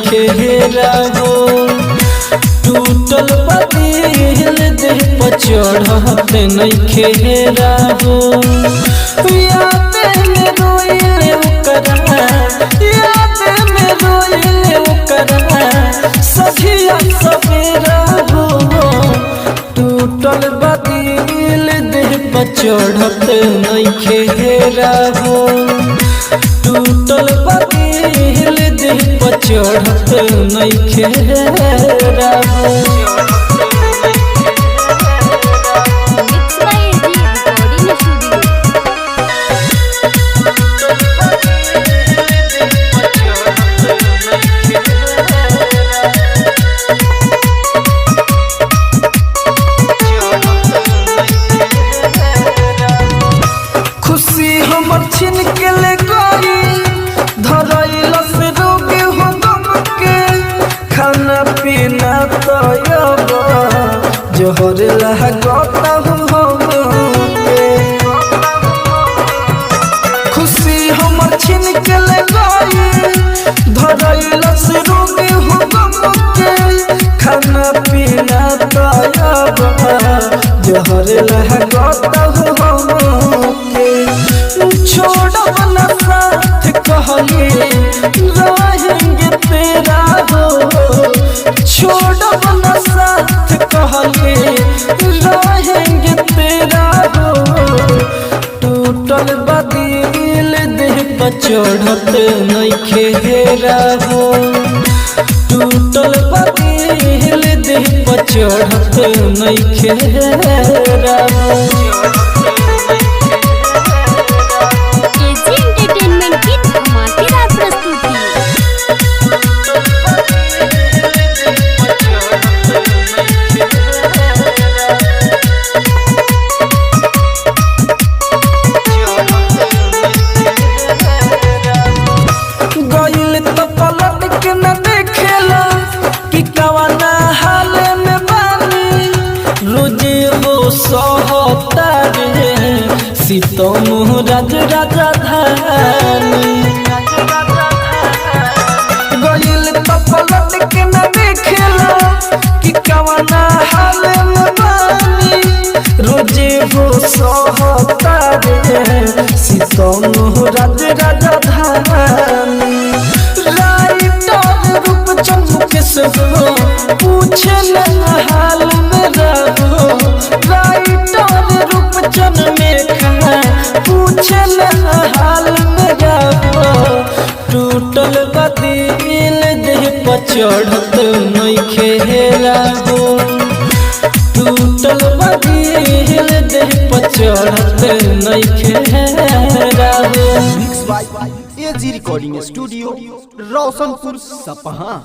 खेरा हो टूटल बदिल देह पर चढ़त नहीं खेरा हो याद में रोइले ओकरा याद में रोइले ओकरा सखिया सवेरा हो टूटल बदिल देह पर चढ़त नहीं खेरा हो टूटल बदिल देह पर चढ़त नहीं खेरा हो खुशी हमर छीन के ले गई धरैल से रोग हो गम के खाना पीना तो अब जोहर लागता हो हमके खुशी हमर छीन के ले गई धरैल से रोग हो गम के खाना पीना तो अब जोहर लागता हो हमके छोड़ब न साथ कहले रहेंगे तेरा हो छोड़ब न साथ कहले रहेंगे तेरा हो टूटल बदिल देह पर चढ़त नहीं खेरा हो टूटल बदिल देह पर चढ़त नहीं खेरा हो सहता रे सीतम राज राजधानी गइल त पलट के न देखेला कि कवना हाल में बानी रोजे हो सहता रे सीतम राज राजधानी राइटर रूप चमके से पूछे न हाल में रहो राइटर रूप चन में खा पूछे न हाल में रहो टूटल बदिल देह पर चढ़त नहीं खेरा हो टूटल बदिल देह पर चढ़त नहीं खेरा हो mix by AG recording studio Roshanpur Sapaha.